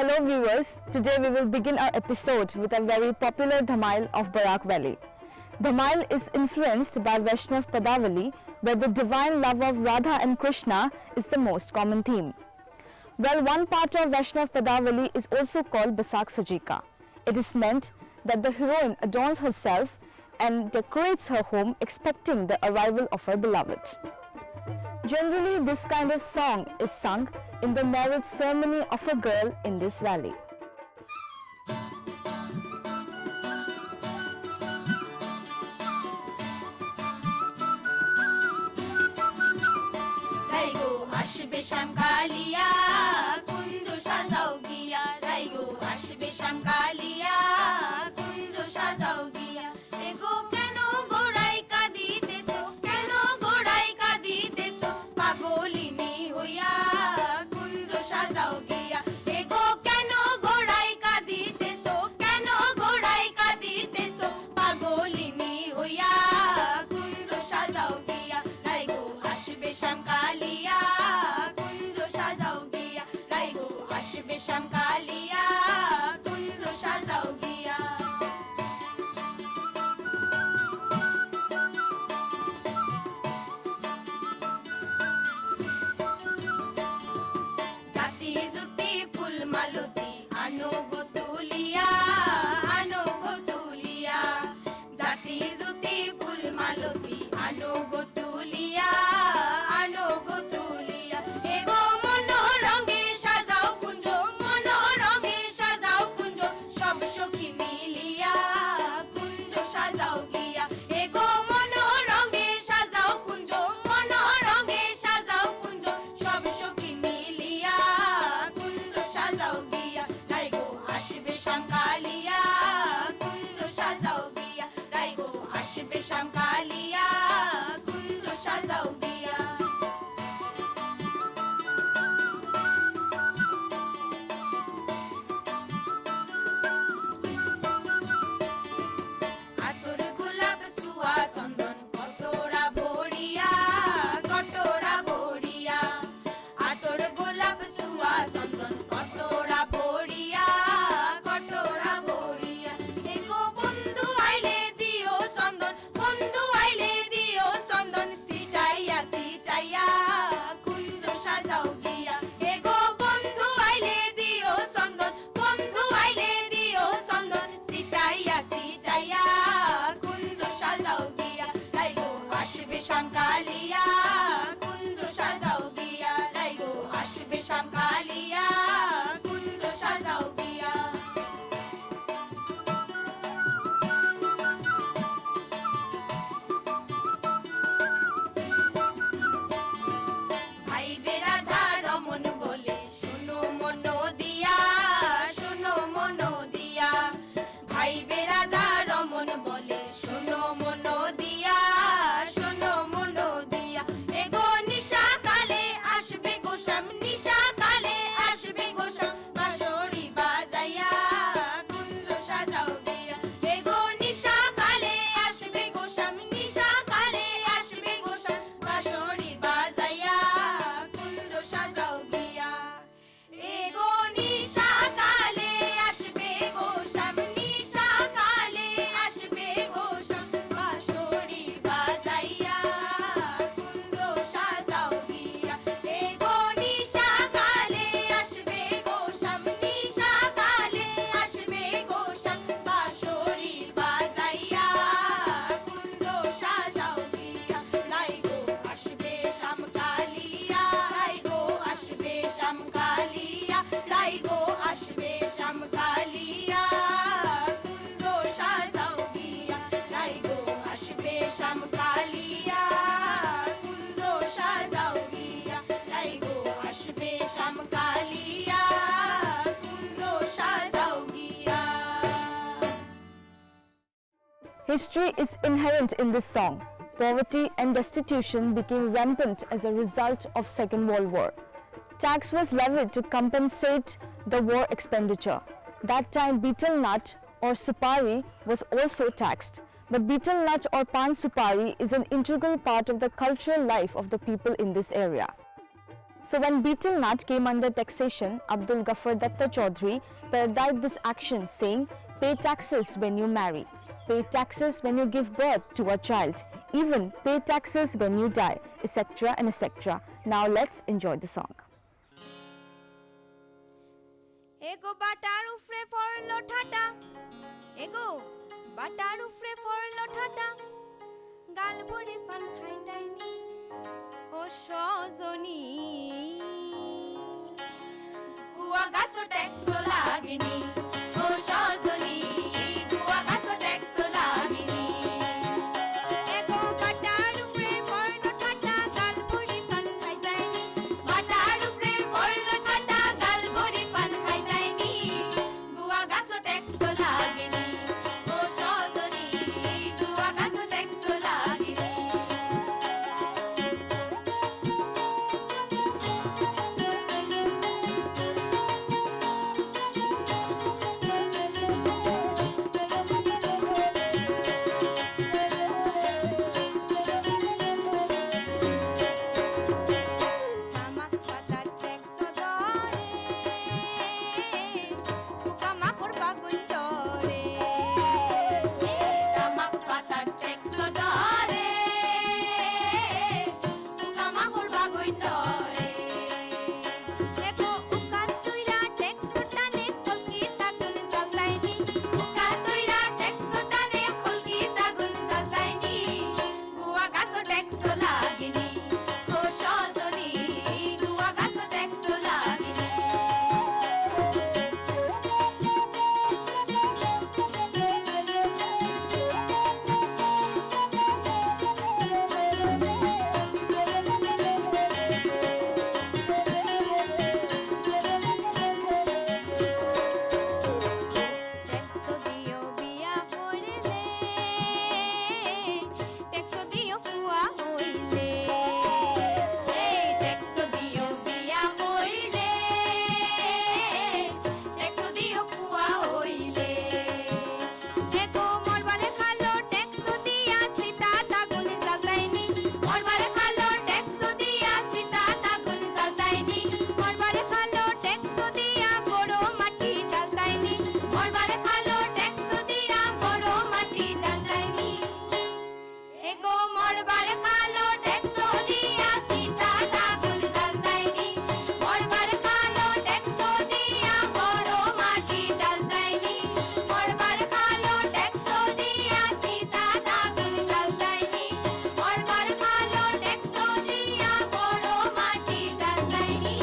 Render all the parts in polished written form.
Hello viewers, today we will begin our episode with a very popular Dhamail of Barak Valley. Dhamail is influenced by Vaishnav Padavali, where the divine love of Radha and Krishna is the most common theme. Well, one part of Vaishnav Padavali is also called Basak Sajika. It is meant that the heroine adorns herself and decorates her home expecting the arrival of her beloved. Generally, this kind of song is sung in the marriage ceremony of a girl in this valley. আসবে শ্যামকালিয়া কুঞ্জ সাজাও গিয়া রাইগো আসবে শ্যামকালিয়া কুঞ্জ সাজাও গিয়া এগো কেন গোড়াই কাঁদিতেছো কেন গোড়াই কাঁদিতেছো পাগলিনী হইয়া কুঞ্জ সাজাও গিয়া এগো কেন গোড়াই কাঁদিতেছো কেন গোড়াই কাঁদিতেছো পাগলিনী হইয়া কুঞ্জ সাজাও গিয়া রাইগো আসবে শ্যামকালিয়া আসবে শ্যামকালিয়া কুঞ্জ সাজাও গিয়া জাতি জুতি ফুল মালতী আনো গো তুলিয়া আনো গো তুলিয়া জাতি জুতি ফুল মালতী আনো গো তুলিয়া আনো গো তুলিয়া এগো মনোরঙে সাজাও কুঞ্জ মনোরঙে সাজাও কুঞ্জ সব সখী মিলিয়া কুঞ্জ সাজাও গিয়া এগো মনোরঙে সাজাও কুঞ্জ মনোরঙে সাজাও কুঞ্জ সব সখী মিলিয়া কুঞ্জ সাজাও গিয়া রাইগো আসবে শ্যামকালিয়া কুঞ্জ সাজাও গিয়া রাইগো আসবে শ্যামকালিয়া কুঞ্জ সাজাও গিয়া আতর গোলাপ সুয়া চন্দন কটোরা ভরিয়া কটোরা ভরিয়া আতর গোলাপ সুয়া চন্দন কটোরা ভরিয়া কটোরা ভরিয়া এগো বন্ধু আইলে দিও চন্দন বন্ধু আইলে দিও চন্দন সিটাইয়া সিটাইয়া কুঞ্জ সাজাও গিয়া এগো বন্ধু আইলে দিও চন্দন বন্ধু আইলে দিও চন্দন সিটাইয়া সিটাইয়া কুঞ্জ সাজাও গিয়া রাইগো আসবে শ্যামকালিয়া কুঞ্জ সাজাও গিয়া রাইগো আসবে শ্যামকালিয়া কুঞ্জ সাজাও গিয়া ভাইবে রাধা রমন বলে শোনো মনো দিয়া শোনো মনো দিয়া ভাইবে রাধা রমন বলে শোনো মনো দিয়া শোনো মনো দিয়া এগো নিশা কালে আসবে গোসাম নিশা কালে আসবে গোসাম বাঁশরি বাজাইয়া কুঞ্জ সাজাও গিয়া এগো নিশা কালে আসবে গোসাম নিশা কালে আসবে গোসাম বাঁশরি বাজাইয়া কুঞ্জ সাজাও গিয়া এগো নিশা কালে আসবে গোসাম নিশা কালে আসবে গোসাম বাঁশরি বাজাইয়া কুঞ্জ সাজাও গিয়া এগো নিশা কালে আসবে গোসাম নিশা কালে আসবে গোসাম বাঁশরি বাজাইয়া কুঞ্জ সাজাও গিয়া রাইগো আসবে শ্যামকালিয়া রাইগো আসবে শ্যামকালিয়া রাইগো আসবে শ্যামকালিয়া কুঞ্জ সাজাও গিয়া রাইগো আসবে শ্যামকালিয়া কুঞ্জ সাজাও গিয়া রাইগো আসবে শ্যামকালিয়া কুঞ্জ সাজাও গিয়া History is inherent in this song. Poverty and destitution became rampant as a result of Second World War. Tax was levied to compensate the war expenditure. That time betel nut or supari was also taxed. But betel nut or pan supari is an integral part of the cultural life of the people in this area. So when Betel Nut came under taxation, Abdul Ghaffar Datta Chaudhary parodied this action saying, pay taxes when you marry, pay taxes when you give birth to a child, even pay taxes when you die, etc. and etc. Now let's enjoy the song. Ego batar ufre forlo thata, ego batar ufre forlo thata, gal buri pan khai daini, o shozoni, bua gaso taxo lagini, o shozoni, bua gaso taxo lagini. Ego batar ufre forlo thata, gal buri pan khai daini, batar ufre forlo thata, gal buri pan khai daini, bua gaso taxo lagini, o shozoni, bua gaso taxo lagini. Tamak patar taxo dore, fuka mahor bagun dore. Tamak patar taxo dore, fuka mahor bagun dore. Ego uka tuira taxo tane kholki tagun saltaini, uka tuira taxo tane kholki tagun saltaini, gua gaso taxo lagini, o shozoni, gua gaso taxo lagini. Taxo dio biya horile, taxo dio fuwa hoile. Taxo dio biya horile, taxo dio fuwa hoile. Ego morbare khalo taxo dia sita tagun saltaini, morbare khalo taxo dia sita tagun saltaini, morbare khalo taxo dia goro mati daltaini, morbare khalo taxo dia goro mati daltaini. Ego morbare khalo taxo dia sita tagun daltaini, morbare khalo taxo dia goro mati daltaini, morbare khalo taxo dia sita tagun daltaini, morbare khalo taxo dia goro mati daltaini,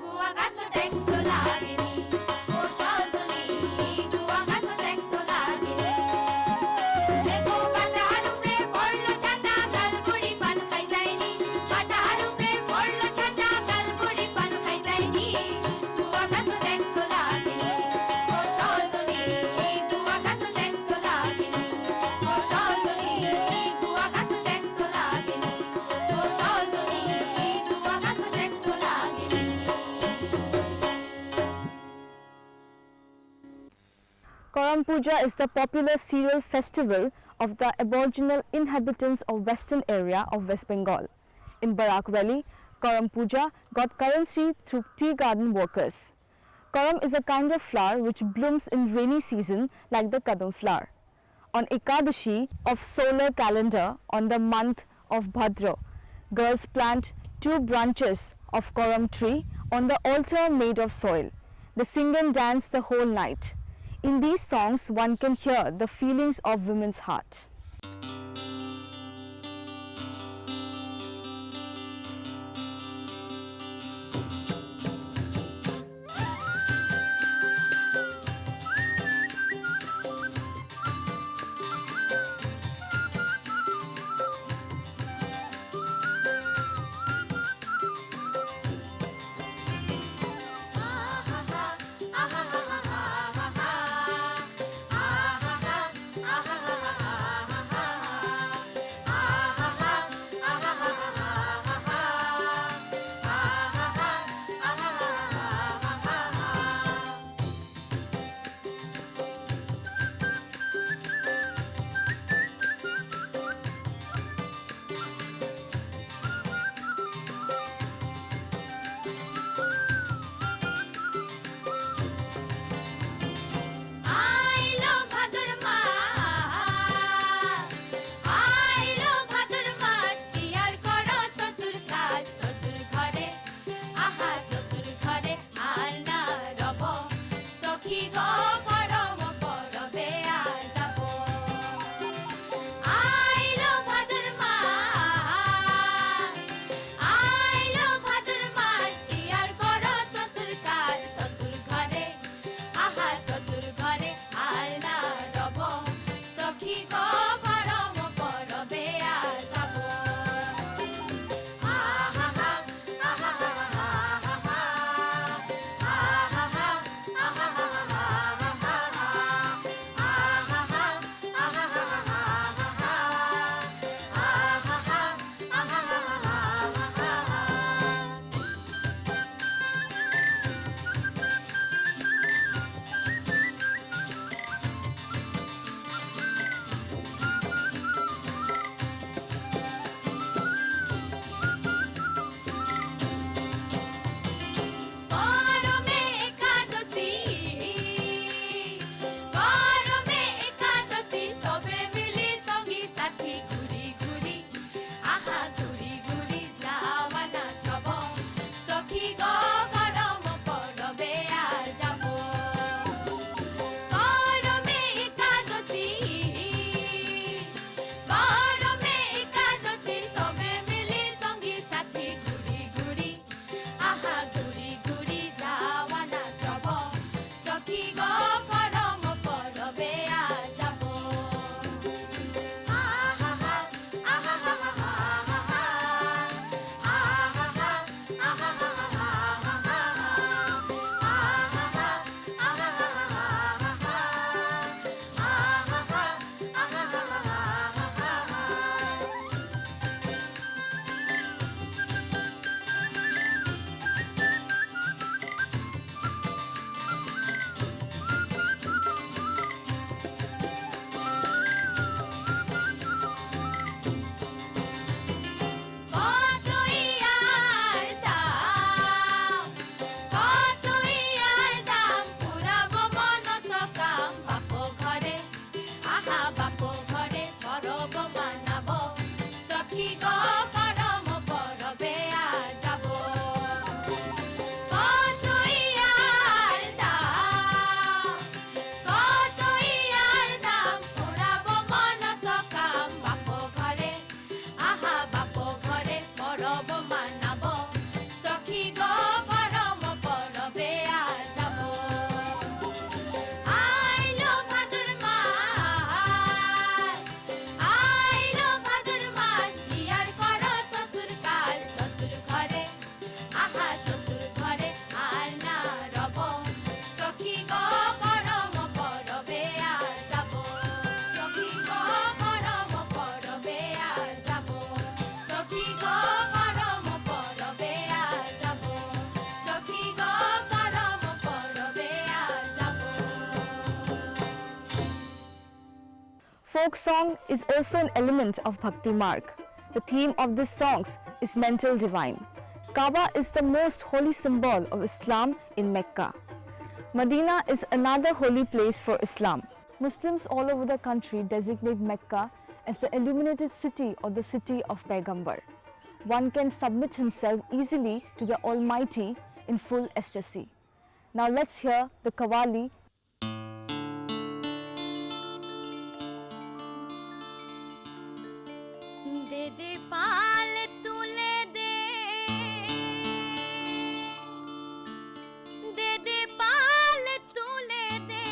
gua gaso taxo lagini, o shozoni, gua gaso taxo lagini. Ego batar ufre forlo thata, gal buri pan khai daini, batar ufre forlo thata, gal buri pan khai daini, gua gaso taxo lagini, o shozoni, gua gaso taxo lagini, o shozoni, gua gaso taxo lagini, o shozoni, gua gaso taxo lagini. Karam Puja is the popular cereal festival of the aboriginal inhabitants of western area of West Bengal. In Barak Valley, Karam Puja got currency through tea garden workers. Karam is a kind of flower which blooms in rainy season like the kadam flower. On Ekadashi of solar calendar on the month of Bhadra, girls plant 2 branches of Karam tree on the altar made of soil. They sing and dance the whole night. In these songs, one can hear the feelings of women's heart. Ah folk song is also an element of Bhakti Marg. The theme of these songs is mental divine. Kaaba is the most holy symbol of Islam in Mecca. Medina is another holy place for Islam. Muslims all over the country designate Mecca as the illuminated city or the city of Paigambar. One can submit himself easily to the Almighty in full ecstasy. Now let's hear the Qawwali. दे दे पाल तुले दे दे दे पाल तुले दे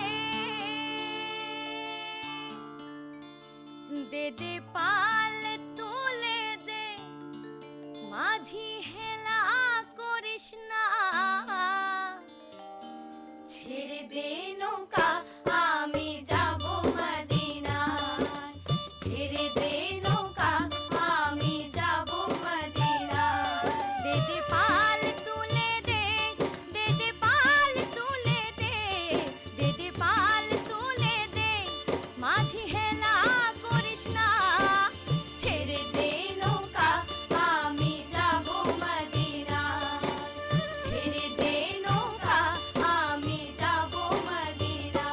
दे दे पाल तुले दे माझी हेला करिस ना ছেড়ে দে নৌকা আমি যাব মদিনা ছেড়ে দে নৌকা আমি যাব মদিনা দে দে পাল তুলে দে দে দে পাল তুলে দে দে দে পাল তুলে দে মাঝি হেলা করিস না ছেড়ে দে নৌকা আমি যাব মদিনা ছেড়ে দে নৌকা আমি যাব মদিনা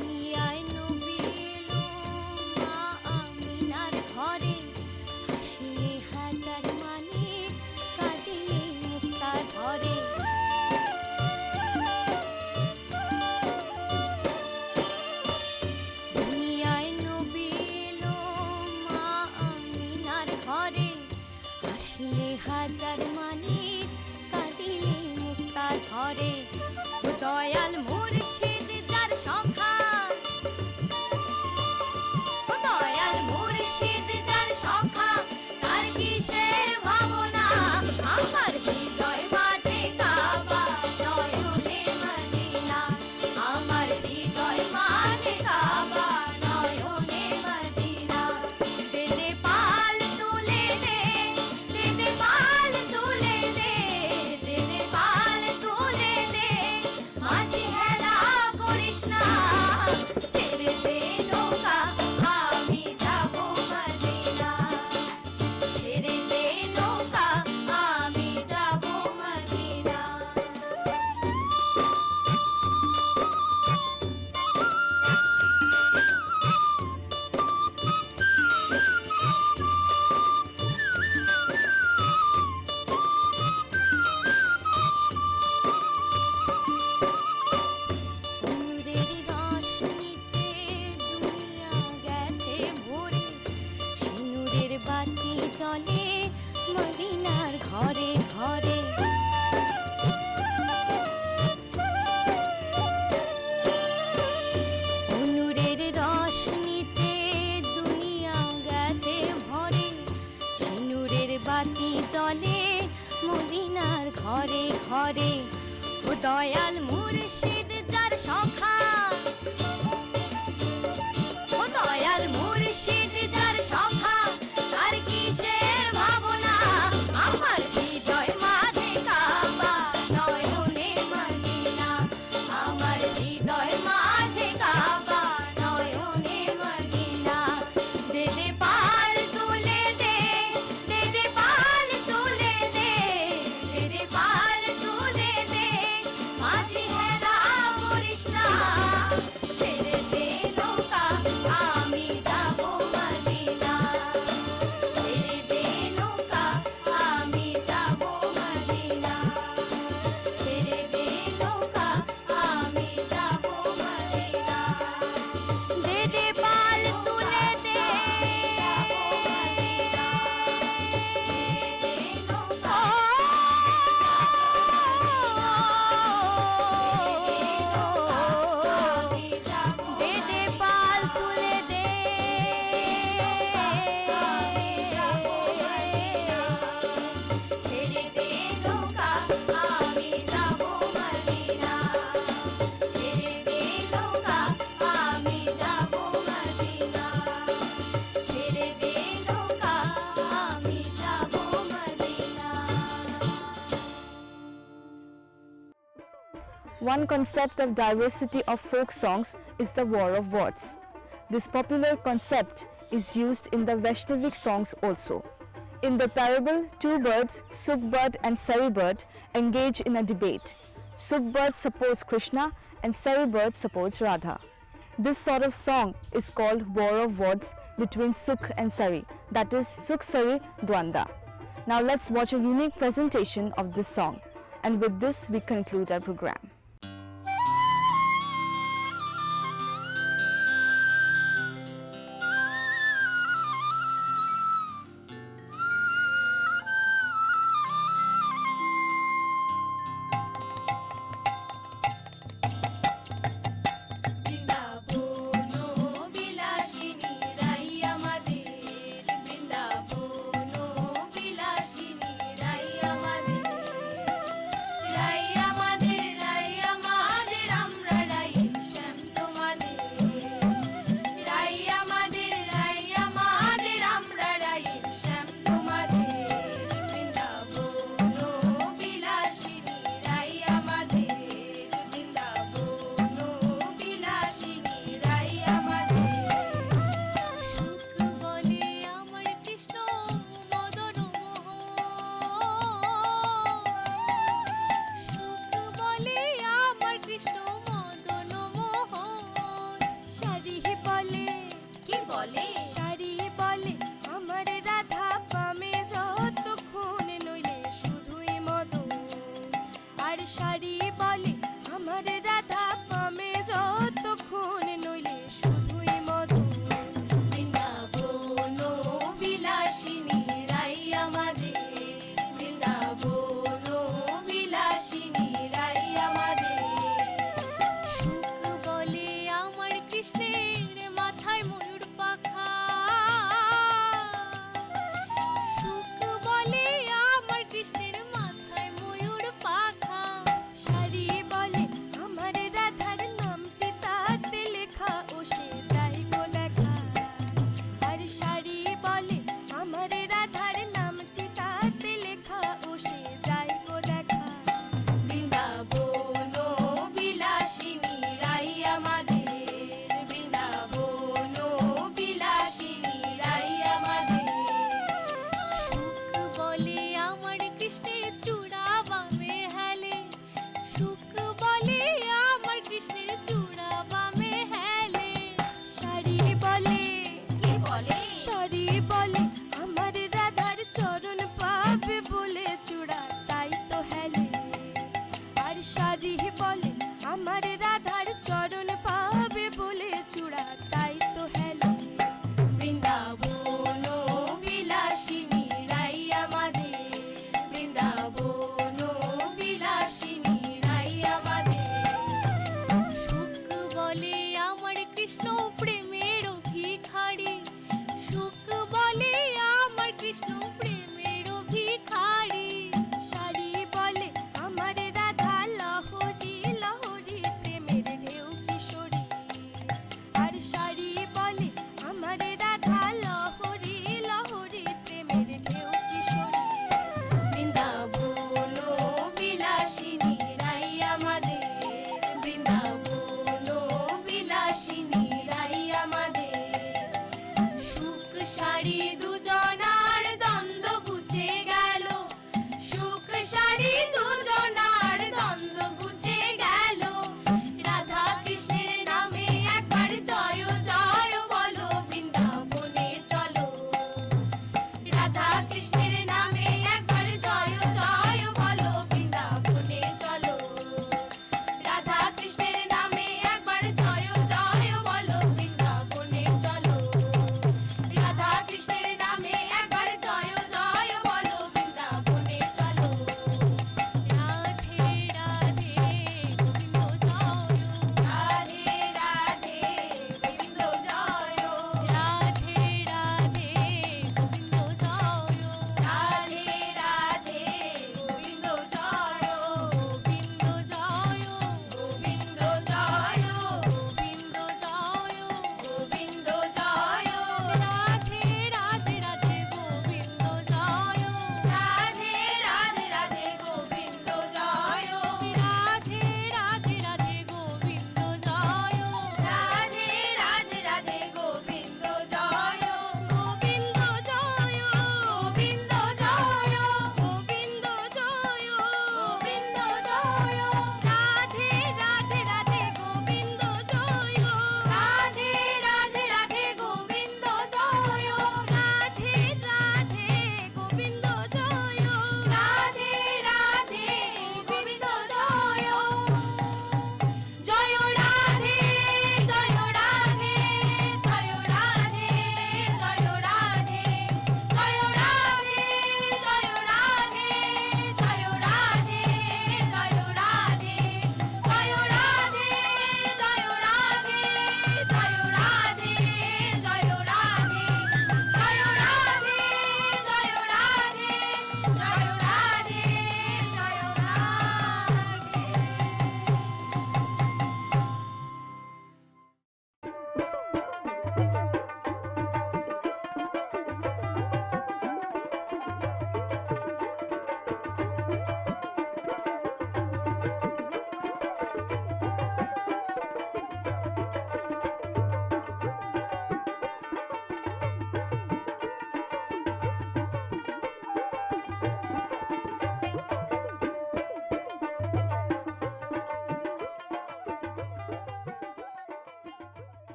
দুনিয়ায় নবী এলো মা আমিনার ঘরে হাসিলে হাজার মানে কাঁদিলে মুক্তা ঝরে দুনিয়ায় নবী এলো মা আমিনার ঘরে হাসিলে হাজার মানে কাঁদিলে মুক্তা ঝরে ও দয়াল মুর্শিদ যার সখা ও দয়াল মুর্শিদ যার সখা তার কিসের ভাবনা আমার হৃদয় মাঝে কাবা নয়নে মদিনা আমার হৃদয় মাঝে কাবা নয়নে মদিনা দে দে পাল তুলে দে দে দে পাল তুলে দে দে দে পাল তুলে দে মাঝি হেলা করিস না ছেড়ে দে নৌকা আমি যাব মদিনা ছেড়ে দে নৌকা আমি যাব মদিনা নূরের রোশনীতে দুনিয়া গেছে ভরে সে নূরের বাতি জ্বলে মদিনার ঘরে ঘরে নূরের রোশনীতে দুনিয়া গেছে ভরে সে নূরের বাতি জ্বলে মদিনার ঘরে ঘরে ও দয়াল মুর্শিদ যার সখা ও দয়াল মুর্শিদ যার সখা তার কিসের ভাবনা আমার হৃদয় মাঝে কাবা নয়নে মদিনা আমার হৃদয় মাঝে কাবা নয়নে মদিনা দে দে পাল তুলে দে দে দে পাল তুলে দে দে দে পাল তুলে দে মাঝি হেলা করিস না ছেড়ে দে নৌকা আমি যাব মদিনা ছেড়ে দে নৌকা আমি যাব মদিনা ছেড়ে দে নৌকা আমি যাব মদিনা দে দে পাল তুলে দে আমি যাব one concept of diversity of folk songs is the war of words. This popular concept is used in the Vaishnavic songs also. In the parable, two birds, Sukh-bird and Sari-bird, engage in a debate. Sukh-bird supports Krishna and Sari-bird supports Radha. This sort of song is called War of Words between Sukh and Sari, that is Sukh-Sari Dwanda. Now let's watch a unique presentation of this song, and with this we conclude our program.